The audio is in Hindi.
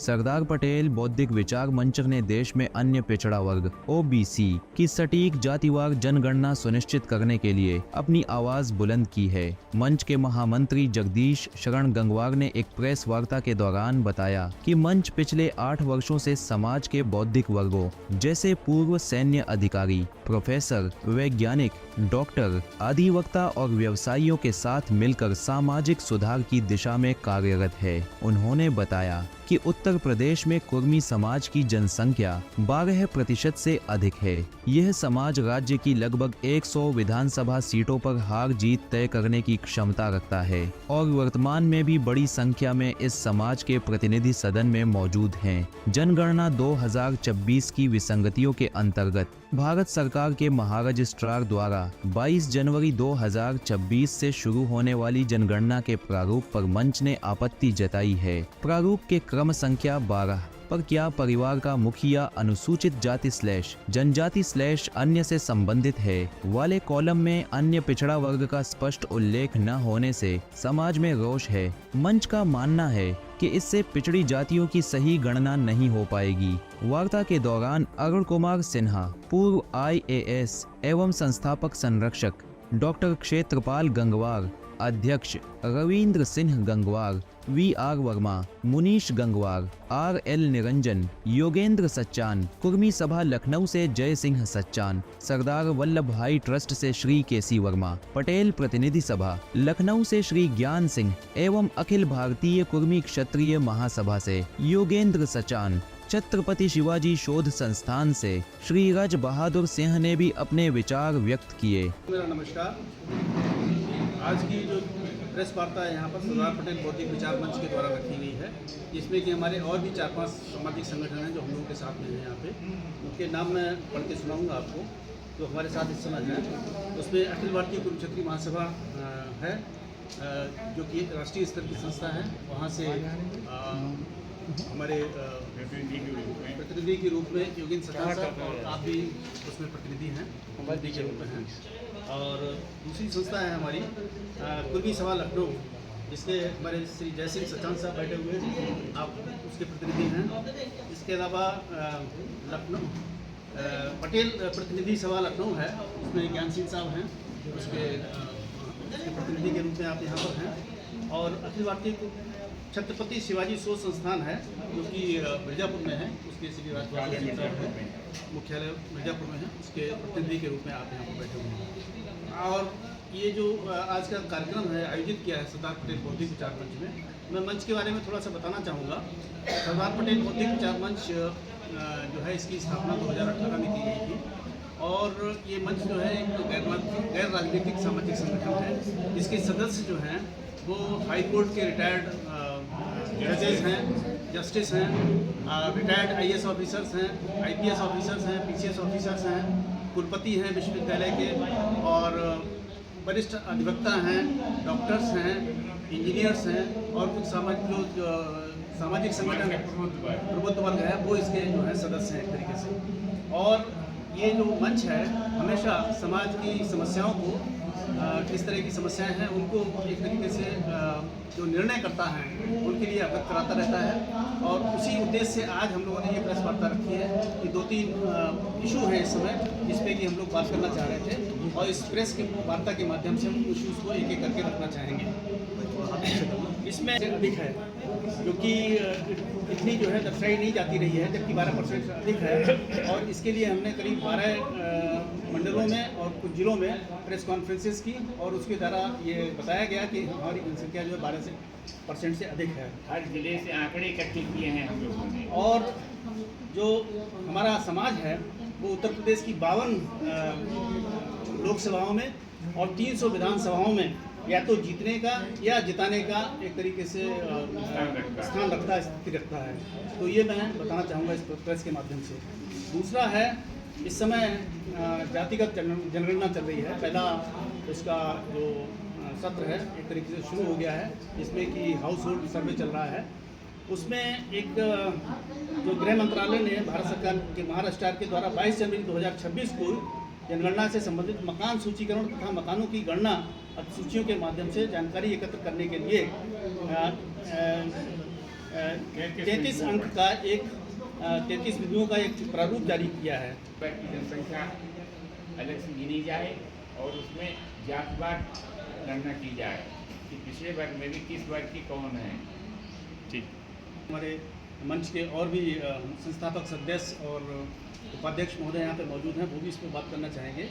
सरदार पटेल बौद्धिक विचार मंच ने देश में अन्य पिछड़ा वर्ग ओबीसी की सटीक जातिवार जनगणना सुनिश्चित करने के लिए अपनी आवाज बुलंद की है। मंच के महामंत्री जगदीश शरण गंगवार ने एक प्रेस वार्ता के दौरान बताया कि मंच पिछले 8 वर्षों से समाज के बौद्धिक वर्गों जैसे पूर्व सैन्य अधिकारी, प्रोफेसर, वैज्ञानिक, डॉक्टर, अधिवक्ता और व्यवसायियों के साथ मिलकर सामाजिक सुधार की दिशा में कार्यरत है। उन्होंने बताया कि उत्तर प्रदेश में कुर्मी समाज की जनसंख्या 12% से अधिक है। यह समाज राज्य की लगभग 100 विधानसभा सीटों पर हार जीत तय करने की क्षमता रखता है और वर्तमान में भी बड़ी संख्या में इस समाज के प्रतिनिधि सदन में मौजूद हैं। जनगणना 2026 की विसंगतियों के अंतर्गत भारत सरकार के महारजिस्ट्रार द्वारा 22 जनवरी 2026 से शुरू होने वाली जनगणना के प्रारूप पर मंच ने आपत्ति जताई है। प्रारूप के क्रम संख्या 12 पर क्या परिवार का मुखिया अनुसूचित जाति / जनजाति / अन्य से संबंधित है वाले कॉलम में अन्य पिछड़ा वर्ग का स्पष्ट उल्लेख न होने से समाज में रोष है। मंच का मानना है कि इससे पिछड़ी जातियों की सही गणना नहीं हो पाएगी। वार्ता के दौरान अरुण कुमार सिन्हा, पूर्व IAS एवं संस्थापक संरक्षक डॉक्टर क्षेत्रपाल गंगवार, अध्यक्ष रविंद्र सिंह गंगवार, VR वर्मा, मुनीश गंगवार, RL निरंजन, योगेंद्र सच्चान, कुर्मी सभा लखनऊ से जय सिंह सच्चान, सरदार वल्लभ भाई ट्रस्ट से श्री केसी वर्मा, पटेल प्रतिनिधि सभा लखनऊ से श्री ज्ञान सिंह एवं अखिल भारतीय कुर्मी क्षत्रिय महासभा से योगेंद्र सच्चान, छत्रपति शिवाजी शोध संस्थान से श्री राज बहादुर सिंह ने भी अपने विचार व्यक्त किए। मेरा नमस्कार। आज की जो प्रेस वार्ता है यहाँ पर सरदार पटेल बौद्धिक विचार मंच के द्वारा रखी गई है, जिसमें कि हमारे और भी 4-5 सामाजिक संगठन हैं जो हम लोगों के साथ में हैं यहाँ पे। उनके नाम मैं पढ़ के सुनाऊँगा आपको जो हमारे साथ इस समय हैं। उसमें अखिल भारतीय कुर्मी क्षत्रिय महासभा है जो कि राष्ट्रीय स्तर की संस्था है। वहाँ से हमारे प्रतिनिधि के रूप में योगेंद्र सच्चान साहब और आप भी उसमें प्रतिनिधि हैं, प्रतिनिधि के रूप में हैं। और दूसरी संस्था है हमारी कुर्मी सभा लखनऊ, जिसके हमारे श्री जय सिंह सच्चान साहब बैठे हुए हैं, आप उसके प्रतिनिधि हैं। इसके अलावा लखनऊ पटेल प्रतिनिधि सभा लखनऊ है, उसमें ज्ञान सिंह साहब हैं, उसके प्रतिनिधि के रूप में आप यहाँ पर हैं। और अखिल भारतीय छत्रपति शिवाजी शोध संस्थान है जो कि मिर्ज़ापुर में है, उसके श्री राज बहादुर सिंह साहब है, मुख्यालय मिर्ज़ापुर में है, उसके प्रतिनिधि के रूप में आप यहाँ पर बैठे हुए हैं। और ये जो आज का कार्यक्रम है आयोजित किया है सरदार पटेल बौद्धिक विचार मंच में, मैं मंच के बारे में थोड़ा सा बताना चाहूँगा। सरदार पटेल बौद्धिक विचार मंच जो है इसकी स्थापना 2018 में की गई थी और ये मंच जो है एक गैर राजनीतिक सामाजिक संगठन है, जिसके सदस्य जो हैं वो हाई कोर्ट के रिटायर्ड जजेस हैं, जस्टिस हैं, रिटायर्ड IAS ऑफिसर्स हैं, IPS ऑफिसर्स हैं, PCS ऑफिसर्स हैं, कुलपति हैं विश्वविद्यालय के और वरिष्ठ अधिवक्ता हैं, डॉक्टर्स हैं, इंजीनियर्स हैं और कुछ सामाजिक संगठन प्रबुद्ध वर्ग है वो इसके जो है सदस्य हैं एक तरीके से। और ये जो मंच है हमेशा समाज की समस्याओं को किस तरह की समस्याएं हैं उनको एक तरीके से जो निर्णय करता है उनके लिए अवगत कराता रहता है। और उसी उद्देश्य से आज हम लोगों ने ये प्रेस वार्ता रखी है कि 2-3 इशू हैं इस समय जिस पे कि हम लोग बात करना चाह रहे थे और इस प्रेस की वार्ता के माध्यम से हम इशूज़ को एक एक करके रखना चाहेंगे। इसमें अधिक है क्योंकि इतनी जो है दर्शाई नहीं जाती रही है, जबकि 12% अधिक है। और इसके लिए हमने करीब 12 मंडलों में और कुछ जिलों में प्रेस कॉन्फ्रेंसेस की और उसके द्वारा ये बताया गया कि हमारी जनसंख्या जो है 12% से अधिक है। हर जिले से आंकड़े इकट्ठे किए हैं हम लोगों ने। और जो हमारा समाज है वो उत्तर प्रदेश की 52 लोकसभाओं में और 300 विधानसभाओं में या तो जीतने का या जिताने का एक तरीके से स्थान रखता है, स्थिति रखता है। तो ये मैं बताना चाहूँगा इस प्रेस के माध्यम से। दूसरा है इस समय जातिगत जनगणना चल रही है। पहला इसका जो सत्र है एक तरीके से शुरू हो गया है, जिसमें कि हाउस होल्ड सर्वे चल रहा है। उसमें एक जो गृह मंत्रालय ने भारत सरकार के महाराष्ट्र के द्वारा 22 जनवरी 2026 को जनगणना से संबंधित मकान सूचीकरण तथा मकानों की गणना सूचियों के माध्यम से जानकारी एकत्र करने के लिए 33 अंक का एक 33 बिंदुओं का एक प्रारूप जारी किया है। वर्ग की जनसंख्या अलग से गिनी जाए और उसमें जातिवार गणना की जाए कि पिछड़े वर्ग में भी किस वर्ग की कौन है। ठीक। हमारे मंच के और भी संस्थापक सदस्य और उपाध्यक्ष महोदय यहाँ पे मौजूद हैं, वो भी इस पर बात करना चाहेंगे।